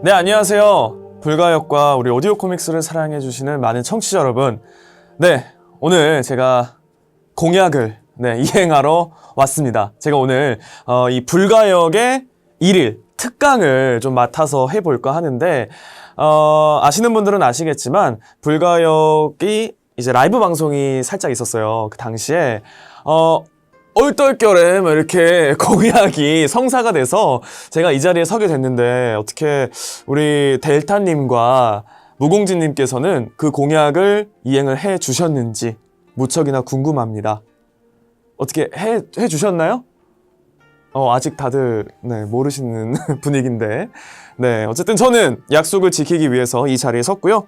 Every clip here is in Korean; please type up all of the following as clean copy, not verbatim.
네, 안녕하세요. 불가역과 우리 오디오 코믹스를 사랑해주시는 많은 청취자 여러분. 네, 오늘 제가 공약을 이행하러 왔습니다. 제가 오늘 이 불가역의 1일 특강을 좀 맡아서 해볼까 하는데 아시는 분들은 아시겠지만 불가역이 이제 라이브 방송이 살짝 있었어요. 그 당시에 얼떨결에 이렇게 공약이 성사가 돼서 제가 이 자리에 서게 됐는데, 어떻게 우리 델타님과 무공진님께서는 그 공약을 이행을 해 주셨는지 무척이나 궁금합니다. 어떻게 해 주셨나요? 아직 다들 모르시는 분위기인데, 어쨌든 저는 약속을 지키기 위해서 이 자리에 섰고요.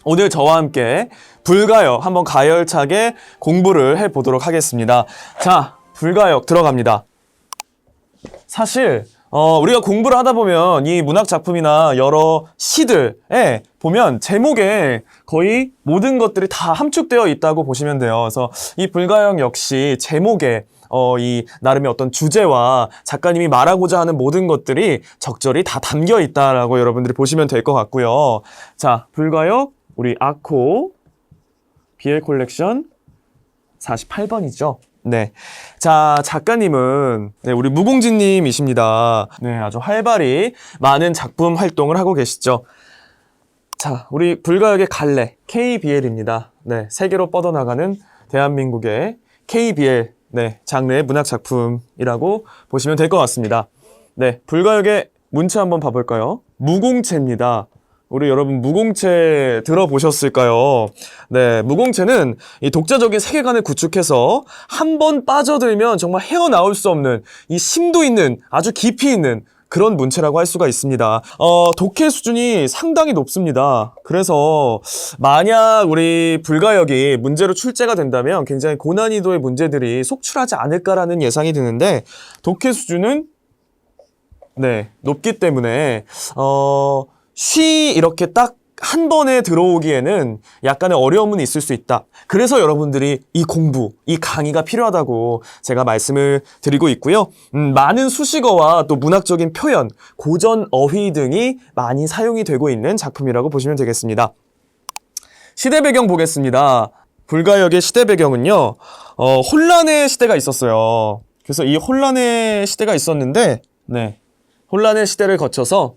오늘 저와 함께 불가역 한번 가열차게 공부를 해보도록 하겠습니다. 자, 불가역 들어갑니다. 사실 우리가 공부를 하다 보면 이 문학 작품이나 여러 시들에 보면 제목에 거의 모든 것들이 다 함축되어 있다고 보시면 돼요. 그래서 이 불가역 역시 제목에 이 나름의 어떤 주제와 작가님이 말하고자 하는 모든 것들이 적절히 다 담겨 있다라고 여러분들이 보시면 될 것 같고요. 자, 불가역 우리 아코 BL 콜렉션 48번이죠. 네. 자, 작가님은 우리 무공진님이십니다. 네, 아주 활발히 많은 작품 활동을 하고 계시죠. 자, 우리 불가역의 갈래 KBL입니다. 네, 세계로 뻗어나가는 대한민국의 KBL 장르의 문학 작품이라고 보시면 될 것 같습니다. 네, 불가역의 문체 한번 봐볼까요? 무공체입니다. 우리 여러분 무공체 들어보셨을까요? 네, 무공체는 이 독자적인 세계관을 구축해서 한 번 빠져들면 정말 헤어나올 수 없는 이 심도 있는 아주 깊이 있는 그런 문체라고 할 수가 있습니다. 독해 수준이 상당히 높습니다. 그래서 만약 우리 불가역이 문제로 출제가 된다면 굉장히 고난이도의 문제들이 속출하지 않을까라는 예상이 드는데, 독해 수준은 높기 때문에 이렇게 딱 한 번에 들어오기에는 약간의 어려움은 있을 수 있다. 그래서 여러분들이 이 공부, 이 강의가 필요하다고 제가 말씀을 드리고 있고요. 많은 수식어와 또 문학적인 표현, 고전 어휘 등이 많이 사용이 되고 있는 작품이라고 보시면 되겠습니다. 시대 배경 보겠습니다. 불가역의 시대 배경은요, 혼란의 시대가 있었어요. 그래서 이 혼란의 시대가 있었는데, 혼란의 시대를 거쳐서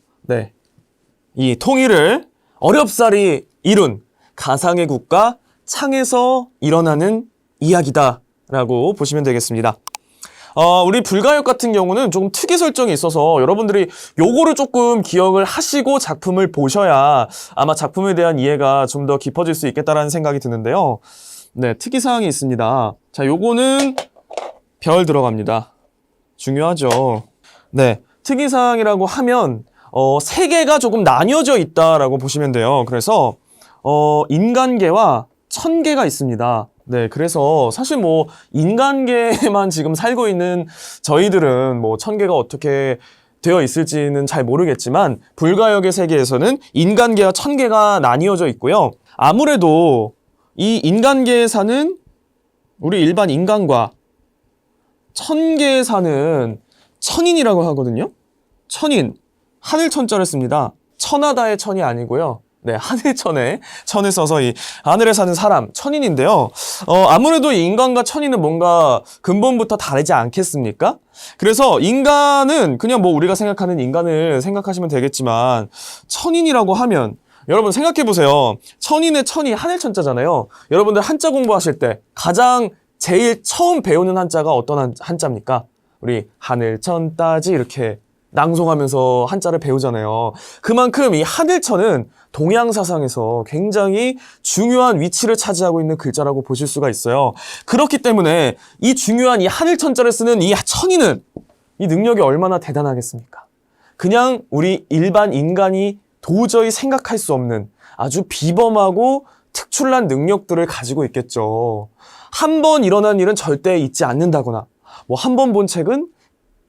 이 통일을 어렵사리 이룬 가상의 국가 창에서 일어나는 이야기다라고 보시면 되겠습니다. 우리 불가역 같은 경우는 조금 특이 설정이 있어서 여러분들이 요거를 조금 기억을 하시고 작품을 보셔야 아마 작품에 대한 이해가 좀 더 깊어질 수 있겠다라는 생각이 드는데요. 특이사항이 있습니다. 자, 요거는 별 들어갑니다. 중요하죠. 특이사항이라고 하면 세계가 조금 나뉘어져 있다라고 보시면 돼요. 그래서 인간계와 천계가 있습니다. 그래서 사실 인간계만 지금 살고 있는 저희들은 천계가 어떻게 되어 있을지는 잘 모르겠지만, 불가역의 세계에서는 인간계와 천계가 나뉘어져 있고요. 아무래도 이 인간계에 사는 우리 일반 인간과 천계에 사는 천인이라고 하거든요. 천인. 하늘천자를 씁니다. 천하다의 천이 아니고요. 하늘천에 천을 써서 이 하늘에 사는 사람, 천인인데요. 아무래도 인간과 천인은 뭔가 근본부터 다르지 않겠습니까? 그래서 인간은 그냥 우리가 생각하는 인간을 생각하시면 되겠지만, 천인이라고 하면 여러분 생각해보세요. 천인의 천이 하늘천자잖아요. 여러분들 한자 공부하실 때 가장 제일 처음 배우는 한자가 어떤 한자입니까? 우리 하늘천 따지 이렇게 낭송하면서 한자를 배우잖아요. 그만큼 이 하늘천은 동양사상에서 굉장히 중요한 위치를 차지하고 있는 글자라고 보실 수가 있어요. 그렇기 때문에 이 중요한 이 하늘천자를 쓰는 이 천인은 이 능력이 얼마나 대단하겠습니까? 그냥 우리 일반 인간이 도저히 생각할 수 없는 아주 비범하고 특출난 능력들을 가지고 있겠죠. 한 번 일어난 일은 절대 잊지 않는다거나, 한 번 본 책은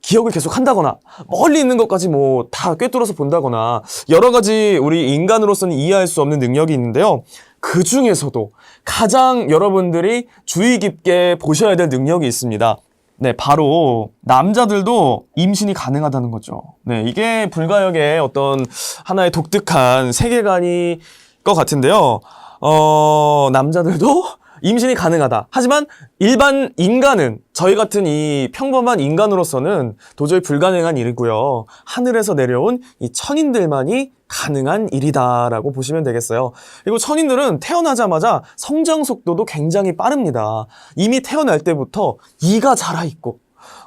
기억을 계속 한다거나, 멀리 있는 것까지 다 꿰뚫어서 본다거나, 여러 가지 우리 인간으로서는 이해할 수 없는 능력이 있는데요. 그 중에서도 가장 여러분들이 주의 깊게 보셔야 될 능력이 있습니다. 네, 바로 남자들도 임신이 가능하다는 거죠. 네, 이게 불가역의 어떤 하나의 독특한 세계관이 것 같은데요. 남자들도 임신이 가능하다. 하지만 일반 인간은, 저희 같은 이 평범한 인간으로서는 도저히 불가능한 일이고요. 하늘에서 내려온 이 천인들만이 가능한 일이다라고 보시면 되겠어요. 그리고 천인들은 태어나자마자 성장 속도도 굉장히 빠릅니다. 이미 태어날 때부터 이가 자라있고,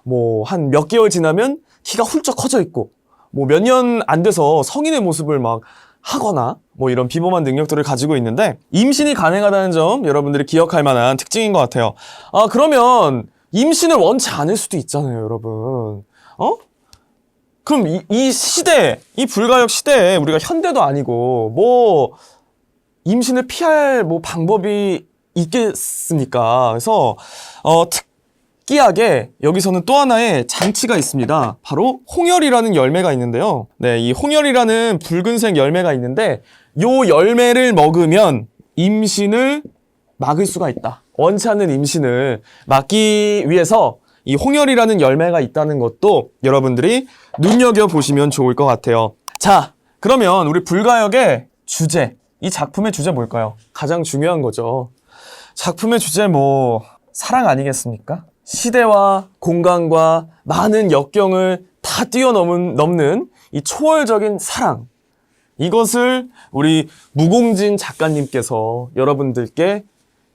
뭐 한 몇 개월 지나면 키가 훌쩍 커져 있고, 뭐 몇 년 안 돼서 성인의 모습을 막 하거나 뭐 이런 비범한 능력들을 가지고 있는데, 임신이 가능하다는 점 여러분들이 기억할 만한 특징인 것 같아요. 그러면 임신을 원치 않을 수도 있잖아요, 여러분. 그럼 이 시대, 이 불가역 시대에 우리가 현대도 아니고 뭐 임신을 피할 뭐 방법이 있겠습니까? 그래서 특이하게 여기서는 또 하나의 장치가 있습니다. 바로 홍열이라는 열매가 있는데요. 네, 이 홍열이라는 붉은색 열매가 있는데 요 열매를 먹으면 임신을 막을 수가 있다. 원치 않는 임신을 막기 위해서 이 홍열이라는 열매가 있다는 것도 여러분들이 눈여겨보시면 좋을 것 같아요. 자, 그러면 우리 불가역의 주제, 이 작품의 주제 뭘까요? 가장 중요한 거죠. 작품의 주제 뭐 사랑 아니겠습니까? 시대와 공간과 많은 역경을 다 뛰어넘는 이 초월적인 사랑. 이것을 우리 무공진 작가님께서 여러분들께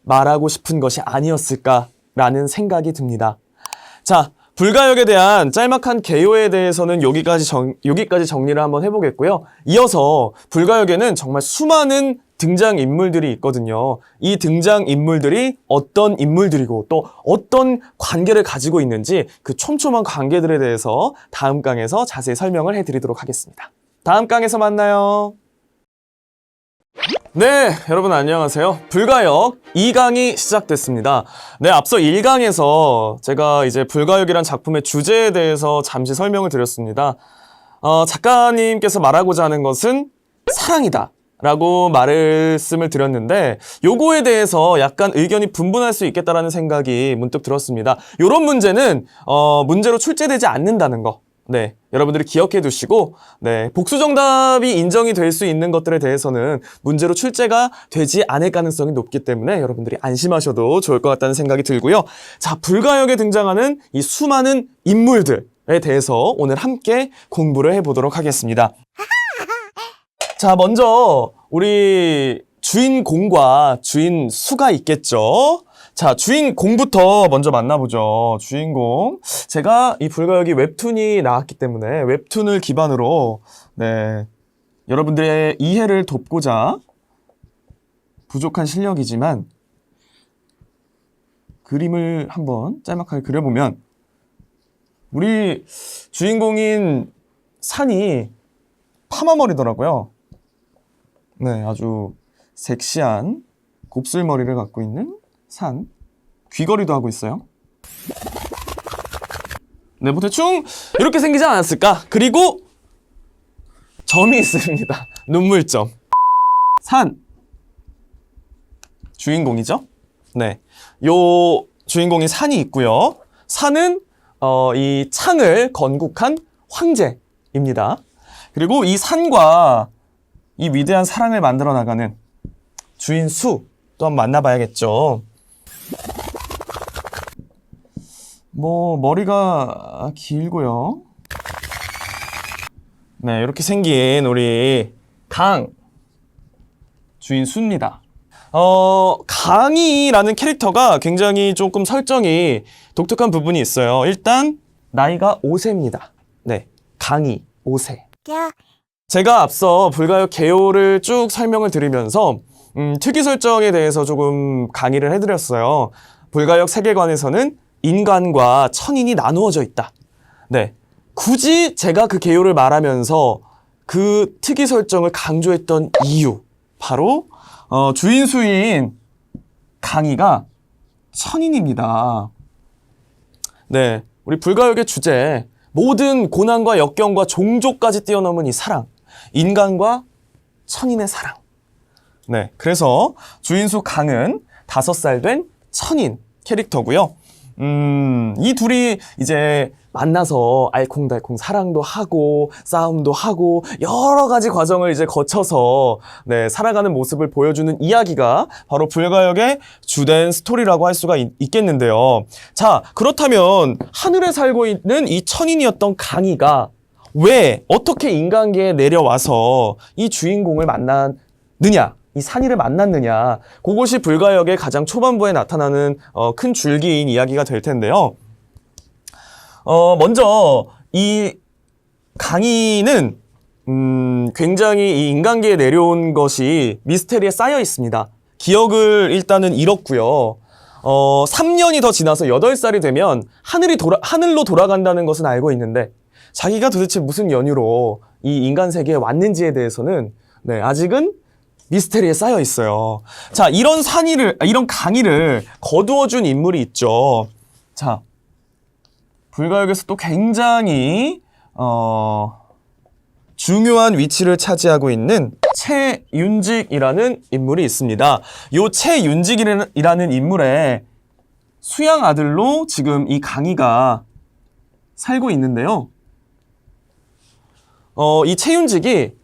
말하고 싶은 것이 아니었을까라는 생각이 듭니다. 자, 불가역에 대한 짤막한 개요에 대해서는 여기까지 정리를 한번 해보겠고요. 이어서 불가역에는 정말 수많은 등장인물들이 있거든요. 이 등장인물들이 어떤 인물들이고 또 어떤 관계를 가지고 있는지 그 촘촘한 관계들에 대해서 다음 강에서 자세히 설명을 해드리도록 하겠습니다. 다음 강에서 만나요. 네, 여러분 안녕하세요. 불가역 2강이 시작됐습니다. 네, 앞서 1강에서 제가 이제 불가역이란 작품의 주제에 대해서 잠시 설명을 드렸습니다. 작가님께서 말하고자 하는 것은 사랑이다 라고 말씀을 드렸는데 요거에 대해서 약간 의견이 분분할 수 있겠다라는 생각이 문득 들었습니다. 요런 문제는 문제로 출제되지 않는다는 거. 네, 여러분들이 기억해 두시고, 네, 복수 정답이 인정이 될 수 있는 것들에 대해서는 문제로 출제가 되지 않을 가능성이 높기 때문에 여러분들이 안심하셔도 좋을 것 같다는 생각이 들고요. 자, 불가역에 등장하는 이 수많은 인물들에 대해서 오늘 함께 공부를 해보도록 하겠습니다. 자, 먼저 우리 주인공과 주인수가 있겠죠. 자, 주인공부터 먼저 만나보죠. 주인공. 제가 이 불가역이 웹툰이 나왔기 때문에 웹툰을 기반으로 네, 여러분들의 이해를 돕고자 부족한 실력이지만 그림을 한번 짤막하게 그려보면 우리 주인공인 산이 파마머리더라고요. 네, 아주 섹시한 곱슬머리를 갖고 있는 산. 귀걸이도 하고 있어요. 네, 뭐 대충 이렇게 생기지 않았을까? 그리고 점이 있습니다. 눈물점. 산. 주인공이죠? 네. 요 주인공이 산이 있고요. 산은 이 창을 건국한 황제입니다. 그리고 이 산과 이 위대한 사랑을 만들어 나가는 주인수 또 한번 만나봐야겠죠. 뭐 머리가 길고요. 네, 이렇게 생긴 우리 강 주인수입니다. 강이라는 캐릭터가 굉장히 조금 설정이 독특한 부분이 있어요. 일단 나이가 5세입니다. 네, 강이 5세. 제가 앞서 불가역 개요를 쭉 설명을 드리면서 특이 설정에 대해서 조금 강의를 해드렸어요. 불가역 세계관에서는 인간과 천인이 나누어져 있다. 네, 굳이 제가 그 개요를 말하면서 그 특이 설정을 강조했던 이유, 바로 주인수인 강희가 천인입니다. 네, 우리 불가역의 주제, 모든 고난과 역경과 종족까지 뛰어넘은 이 사랑, 인간과 천인의 사랑. 네, 그래서 주인수 강은 5살 된 천인 캐릭터고요. 이 둘이 이제 만나서 알콩달콩 사랑도 하고 싸움도 하고 여러 가지 과정을 이제 거쳐서 네, 살아가는 모습을 보여주는 이야기가 바로 불가역의 주된 스토리라고 할 수가 있겠는데요. 자, 그렇다면 하늘에 살고 있는 이 천인이었던 강희가 왜 어떻게 인간계에 내려와서 이 주인공을 만났느냐, 이 산이를 만났느냐, 그것이 불가역의 가장 초반부에 나타나는 큰 줄기인 이야기가 될 텐데요. 먼저 이 강희는 굉장히 이 인간계에 내려온 것이 미스테리에 쌓여 있습니다. 기억을 일단은 잃었고요. 3년이 더 지나서 8살이 되면 하늘로 돌아간다는 것은 알고 있는데 자기가 도대체 무슨 연유로 이 인간 세계에 왔는지에 대해서는 네, 아직은 미스테리에 쌓여 있어요. 자, 이런 강희를 거두어준 인물이 있죠. 자, 불가역에서 또 굉장히 중요한 위치를 차지하고 있는 최윤직이라는 인물이 있습니다. 이 최윤직이라는 인물의 수양 아들로 지금 이 강희가 살고 있는데요. 이 최윤직이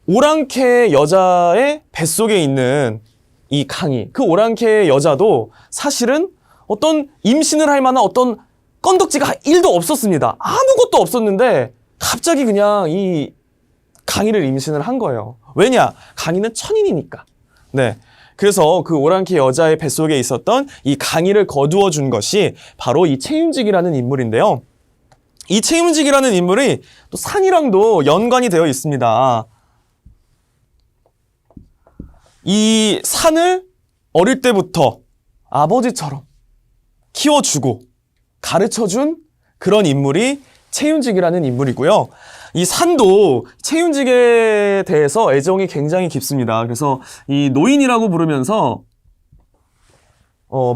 오랑캐 여자의 뱃속에 있는 이 강희, 그 오랑캐 여자도 사실은 어떤 임신을 할 만한 어떤 건덕지가 1도 없었습니다. 아무것도 없었는데 갑자기 그냥 이 강희를 임신을 한 거예요. 왜냐? 강희는 천인이니까. 네. 그래서 그 오랑캐 여자의 뱃속에 있었던 이 강희를 거두어 준 것이 바로 이 최윤직이라는 인물인데요. 이 최윤직이라는 인물이 또 산이랑도 연관이 되어 있습니다. 이 산을 어릴 때부터 아버지처럼 키워주고 가르쳐준 그런 인물이 최윤직이라는 인물이고요. 이 산도 최윤직에 대해서 애정이 굉장히 깊습니다. 그래서 이 노인이라고 부르면서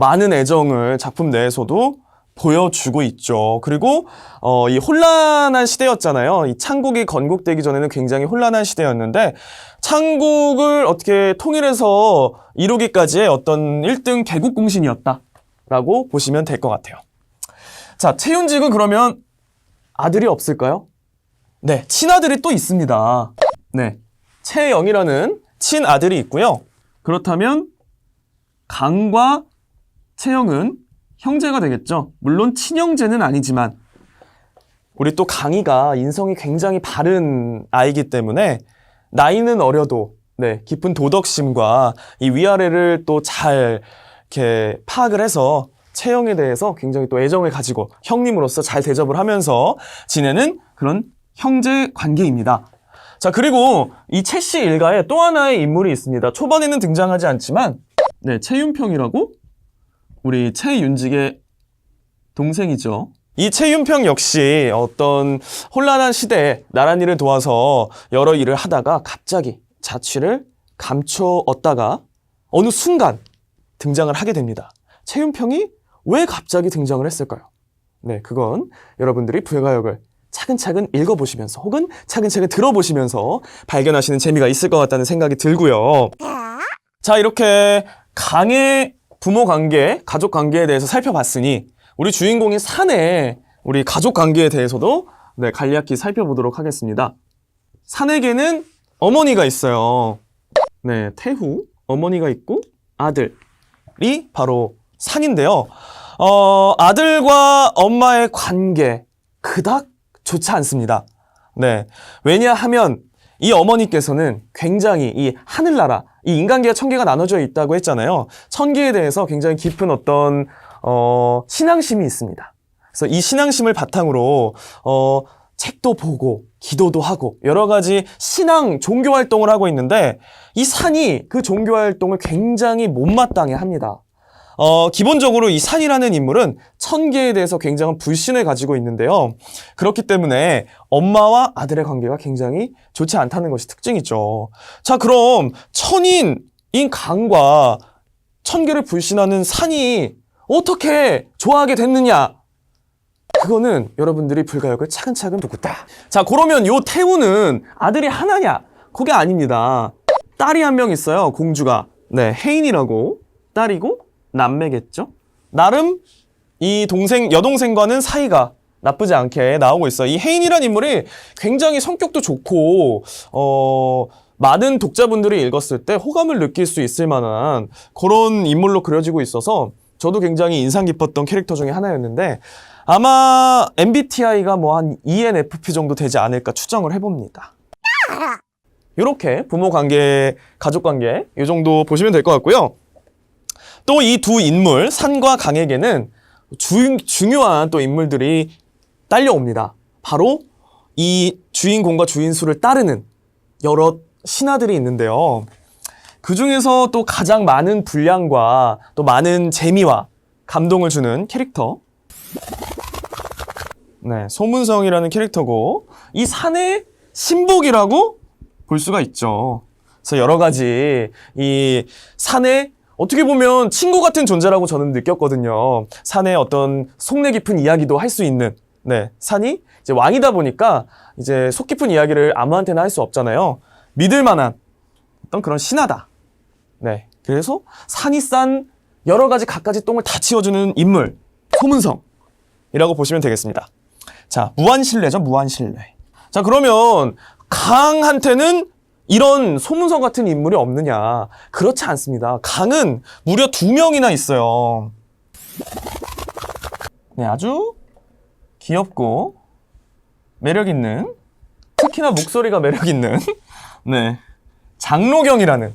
많은 애정을 작품 내에서도 보여주고 있죠. 그리고 이 혼란한 시대였잖아요. 이 창국이 건국되기 전에는 굉장히 혼란한 시대였는데 창국을 어떻게 통일해서 이루기까지의 어떤 1등 개국공신이었다라고 보시면 될 것 같아요. 자, 최윤직은 그러면 아들이 없을까요? 네, 친아들이 또 있습니다. 네, 최영이라는 친아들이 있고요. 그렇다면 강과 최영은 형제가 되겠죠. 물론 친형제는 아니지만 우리 또 강희가 인성이 굉장히 바른 아이기 때문에 나이는 어려도 네, 깊은 도덕심과 이 위아래를 또 잘 이렇게 파악을 해서 최영에 대해서 굉장히 또 애정을 가지고 형님으로서 잘 대접을 하면서 지내는 그런 형제 관계입니다. 자, 그리고 이 최씨 일가에 또 하나의 인물이 있습니다. 초반에는 등장하지 않지만 네, 최윤평이라고 우리 최윤직의 동생이죠. 이 최윤평 역시 어떤 혼란한 시대에 나란히를 도와서 여러 일을 하다가 갑자기 자취를 감춰었다가 어느 순간 등장을 하게 됩니다. 최윤평이 왜 갑자기 등장을 했을까요? 네, 그건 여러분들이 불가역을 차근차근 읽어보시면서 혹은 차근차근 들어보시면서 발견하시는 재미가 있을 것 같다는 생각이 들고요. 자, 이렇게 강의 부모 관계, 가족 관계에 대해서 살펴봤으니 우리 주인공인 산의 우리 가족 관계에 대해서도 네, 간략히 살펴보도록 하겠습니다. 산에게는 어머니가 있어요. 네, 태후 어머니가 있고 아들이 바로 산인데요. 아들과 엄마의 관계 그닥 좋지 않습니다. 네, 왜냐하면 이 어머니께서는 굉장히 이 하늘나라, 이 인간계와 천계가 나눠져 있다고 했잖아요. 천계에 대해서 굉장히 깊은 어떤 신앙심이 있습니다. 그래서 이 신앙심을 바탕으로 책도 보고 기도도 하고 여러 가지 신앙, 종교 활동을 하고 있는데 이 산이 그 종교 활동을 굉장히 못마땅해 합니다. 기본적으로 이 산이라는 인물은 천계에 대해서 굉장한 불신을 가지고 있는데요. 그렇기 때문에 엄마와 아들의 관계가 굉장히 좋지 않다는 것이 특징이죠. 자, 그럼 천인인 강과 천계를 불신하는 산이 어떻게 좋아하게 됐느냐? 그거는 여러분들이 불가역을 차근차근 보겠다. 자, 그러면 요 태우는 아들이 하나냐? 그게 아닙니다. 딸이 한 명 있어요, 공주가. 네, 혜인이라고 딸이고 남매겠죠? 나름 이 여동생과는 사이가 나쁘지 않게 나오고 있어. 이 혜인이란 인물이 굉장히 성격도 좋고, 많은 독자분들이 읽었을 때 호감을 느낄 수 있을 만한 그런 인물로 그려지고 있어서 저도 굉장히 인상 깊었던 캐릭터 중에 하나였는데, 아마 MBTI가 뭐 한 ENFP 정도 되지 않을까 추정을 해봅니다. 이렇게 부모 관계, 가족 관계 이 정도 보시면 될 것 같고요. 또 이 두 인물, 산과 강에게는 중요한 또 인물들이 딸려옵니다. 바로 이 주인공과 주인수를 따르는 여러 신하들이 있는데요. 그 중에서 또 가장 많은 분량과 또 많은 재미와 감동을 주는 캐릭터. 네, 소문성이라는 캐릭터고, 이 산의 신복이라고 볼 수가 있죠. 그래서 여러 가지 이 산의 어떻게 보면 친구 같은 존재라고 저는 느꼈거든요. 산의 어떤 속내 깊은 이야기도 할 수 있는, 네, 산이 이제 왕이다 보니까 이제 속 깊은 이야기를 아무한테나 할 수 없잖아요. 믿을 만한 어떤 그런 신하다. 네, 그래서 산이 싼 여러 가지 갖가지 똥을 다 치워주는 인물, 소문성이라고 보시면 되겠습니다. 자, 무한신뢰죠, 무한신뢰. 자, 그러면 강한테는 이런 소문성 같은 인물이 없느냐? 그렇지 않습니다. 강은 무려 2명이나 있어요. 네, 아주 귀엽고 매력 있는, 특히나 목소리가 매력 있는 네, 장로경이라는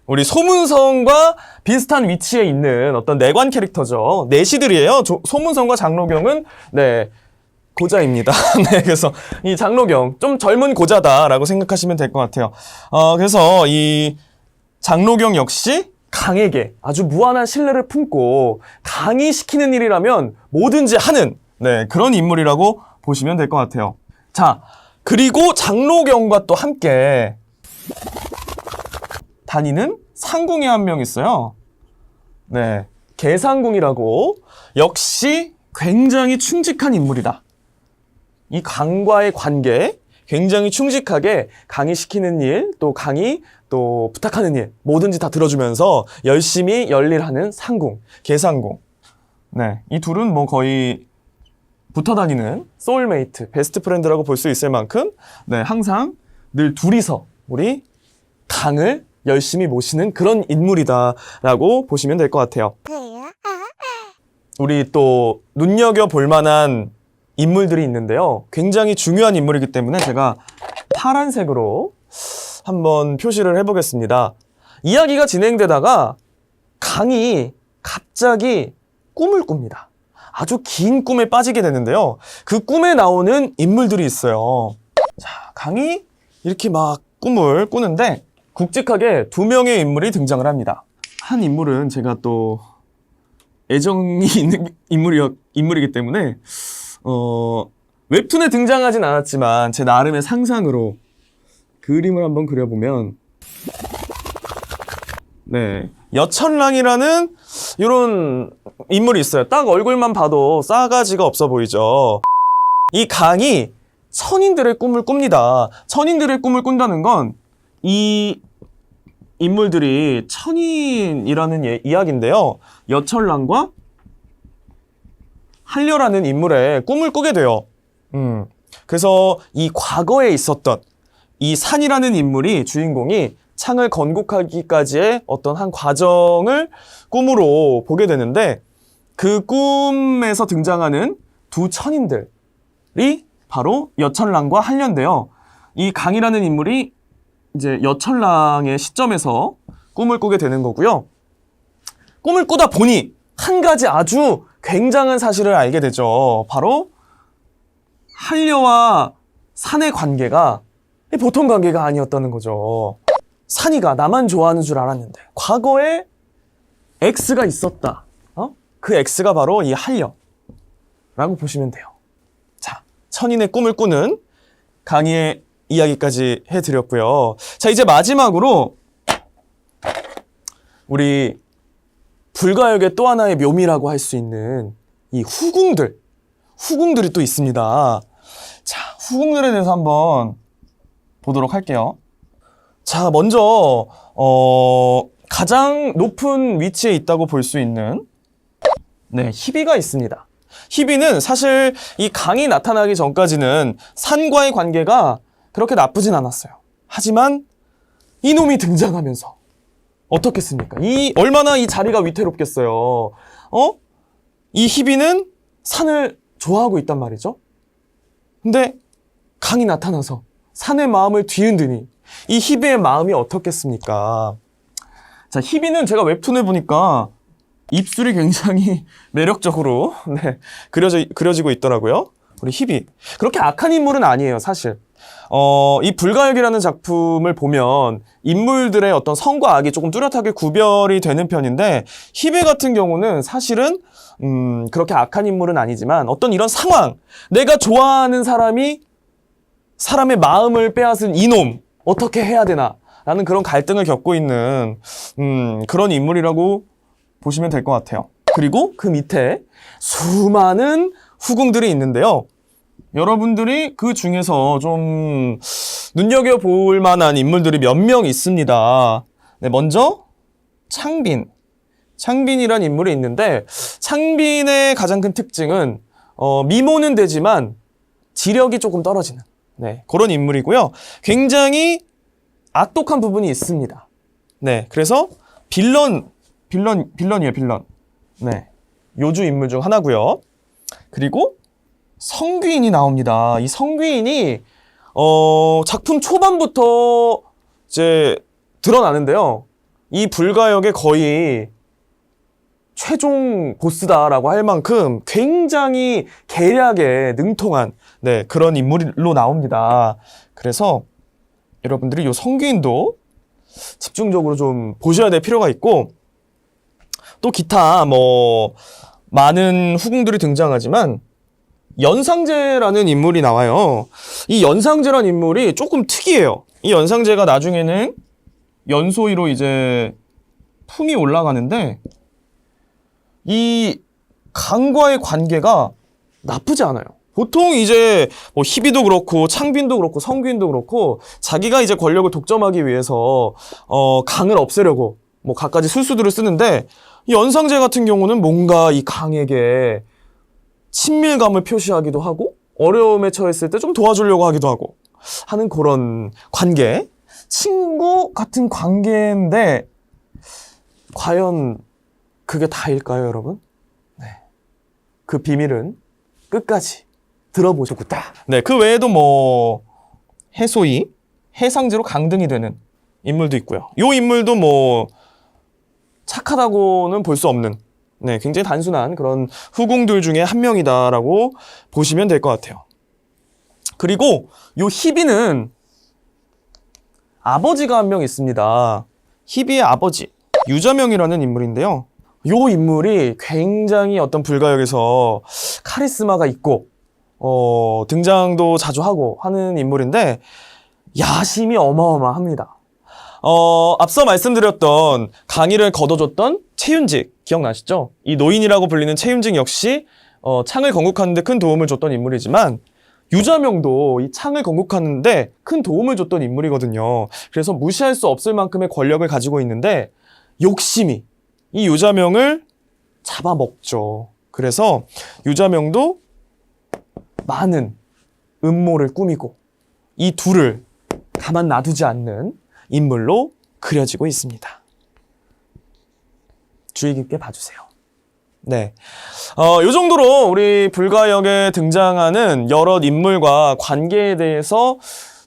우리 소문성과 비슷한 위치에 있는 어떤 내관 캐릭터죠. 내시들이에요. 소문성과 장로경은 네, 고자입니다. 네, 그래서 이 장로경 좀 젊은 고자다라고 생각하시면 될 것 같아요. 그래서 이 장로경 역시 강에게 아주 무한한 신뢰를 품고 강이 시키는 일이라면 뭐든지 하는 네, 그런 인물이라고 보시면 될 것 같아요. 자, 그리고 장로경과 또 함께 다니는 상궁이 한 명 있어요. 네, 계상궁이라고 역시 굉장히 충직한 인물이다. 이 강과의 관계 굉장히 충직하게 강이 시키는 일, 또 강이 또 부탁하는 일 뭐든지 다 들어주면서 열심히 열일하는 상궁, 계상궁. 네, 이 둘은 뭐 거의 붙어 다니는 소울메이트, 베스트 프렌드라고 볼 수 있을 만큼 네, 항상 늘 둘이서 우리 강을 열심히 모시는 그런 인물이다라고 보시면 될 것 같아요. 우리 또 눈여겨볼 만한 인물들이 있는데요. 굉장히 중요한 인물이기 때문에 제가 파란색으로 한번 표시를 해보겠습니다. 이야기가 진행되다가 강이 갑자기 꿈을 꿉니다. 아주 긴 꿈에 빠지게 되는데요. 그 꿈에 나오는 인물들이 있어요. 자, 강이 이렇게 막 꿈을 꾸는데 굵직하게 2명의 인물이 등장을 합니다. 한 인물은 제가 또 애정이 있는 인물이기 때문에 웹툰에 등장하진 않았지만 제 나름의 상상으로 그림을 한번 그려보면 네, 여천랑이라는 이런 인물이 있어요. 딱 얼굴만 봐도 싸가지가 없어 보이죠. 이 강이 천인들의 꿈을 꿉니다. 천인들의 꿈을 꾼다는 건 이 인물들이 천인이라는 이야기인데요. 여천랑과 한려라는 인물의 꿈을 꾸게 돼요. 그래서 이 과거에 있었던 이 산이라는 인물이 주인공이 창을 건국하기까지의 어떤 한 과정을 꿈으로 보게 되는데 그 꿈에서 등장하는 두 천인들이 바로 여천랑과 한려인데요. 이 강이라는 인물이 이제 여천랑의 시점에서 꿈을 꾸게 되는 거고요. 꿈을 꾸다 보니 한 가지 아주 굉장한 사실을 알게 되죠. 바로 한려와 산의 관계가 보통 관계가 아니었다는 거죠. 산이가 나만 좋아하는 줄 알았는데 과거에 X가 있었다. 그 X가 바로 이 한려라고 보시면 돼요. 자, 천인의 꿈을 꾸는 강희의 이야기까지 해드렸고요. 자, 이제 마지막으로 우리 불가역의 또 하나의 묘미라고 할 수 있는 이 후궁들이 또 있습니다. 자, 후궁들에 대해서 한번 보도록 할게요. 자, 먼저 가장 높은 위치에 있다고 볼 수 있는 네, 희비가 있습니다. 희비는 사실 이 강이 나타나기 전까지는 산과의 관계가 그렇게 나쁘진 않았어요. 하지만 이놈이 등장하면서 어떻겠습니까? 얼마나 이 자리가 위태롭겠어요. 이 희비는 산을 좋아하고 있단 말이죠. 근데 강이 나타나서 산의 마음을 뒤흔드니 이 희비의 마음이 어떻겠습니까? 자, 희비는 제가 웹툰을 보니까 입술이 굉장히 매력적으로 그려지고 있더라고요. 우리 희비. 그렇게 악한 인물은 아니에요, 사실. 이 불가역이라는 작품을 보면 인물들의 어떤 선과 악이 조금 뚜렷하게 구별이 되는 편인데, 희비 같은 경우는 사실은 그렇게 악한 인물은 아니지만 어떤 이런 상황, 내가 좋아하는 사람이 사람의 마음을 빼앗은 이놈, 어떻게 해야 되나 라는 그런 갈등을 겪고 있는 그런 인물이라고 보시면 될 것 같아요. 그리고 그 밑에 수많은 후궁들이 있는데요. 여러분들이 그 중에서 좀 눈여겨볼 만한 인물들이 몇 명 있습니다. 네, 먼저 창빈. 창빈이란 인물이 있는데, 창빈의 가장 큰 특징은 미모는 되지만 지력이 조금 떨어지는 그런 인물이고요. 굉장히 악독한 부분이 있습니다. 네, 그래서 빌런이에요, 빌런. 네, 요주 인물 중 하나고요. 그리고 성귀인이 나옵니다. 이 성귀인이 작품 초반부터 이제 드러나는데요. 이 불가역의 거의 최종 보스다라고 할 만큼 굉장히 계략에 능통한 그런 인물로 나옵니다. 그래서 여러분들이 이 성귀인도 집중적으로 좀 보셔야 될 필요가 있고, 또 기타 많은 후궁들이 등장하지만 연상제라는 인물이 나와요. 이 연상제라는 인물이 조금 특이해요. 이 연상제가 나중에는 연소위로 이제 품이 올라가는데, 이 강과의 관계가 나쁘지 않아요. 보통 이제 희비도 그렇고 창빈도 그렇고 성귀인도 그렇고 자기가 이제 권력을 독점하기 위해서 강을 없애려고 갖가지 술수들을 쓰는데, 이 연상제 같은 경우는 뭔가 이 강에게 친밀감을 표시하기도 하고 어려움에 처했을 때 좀 도와주려고 하기도 하고 하는 그런 관계, 친구 같은 관계인데 과연 그게 다일까요, 여러분? 네, 그 비밀은 끝까지 들어보셨겠다. 네, 그 외에도 해소이, 해상제로 강등이 되는 인물도 있고요. 이 인물도 착하다고는 볼 수 없는 굉장히 단순한 그런 후궁들 중에 한 명이다라고 보시면 될 것 같아요. 그리고 이 희비는 아버지가 한 명 있습니다. 희비의 아버지, 유자명이라는 인물인데요. 이 인물이 굉장히 어떤 불가역에서 카리스마가 있고 등장도 자주 하고 하는 인물인데 야심이 어마어마합니다. 앞서 말씀드렸던 강의를 거둬줬던 최윤직 기억나시죠? 이 노인이라고 불리는 최윤직 역시 창을 건국하는 데 큰 도움을 줬던 인물이지만 유자명도 이 창을 건국하는 데 큰 도움을 줬던 인물이거든요. 그래서 무시할 수 없을 만큼의 권력을 가지고 있는데 욕심이 이 유자명을 잡아먹죠. 그래서 유자명도 많은 음모를 꾸미고 이 둘을 가만 놔두지 않는 인물로 그려지고 있습니다. 주의 깊게 봐주세요. 네, 요 정도로 우리 불가역에 등장하는 여러 인물과 관계에 대해서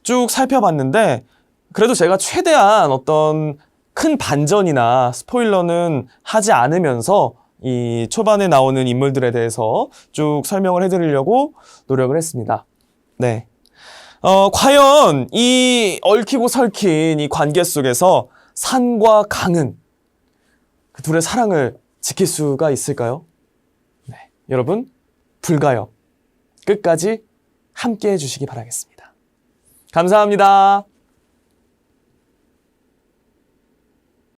쭉 살펴봤는데, 그래도 제가 최대한 어떤 큰 반전이나 스포일러는 하지 않으면서 이 초반에 나오는 인물들에 대해서 쭉 설명을 해드리려고 노력을 했습니다. 네. 과연 이 얽히고 설킨 이 관계 속에서 산과 강은 그 둘의 사랑을 지킬 수가 있을까요? 네. 여러분, 불가역 끝까지 함께 해주시기 바라겠습니다. 감사합니다.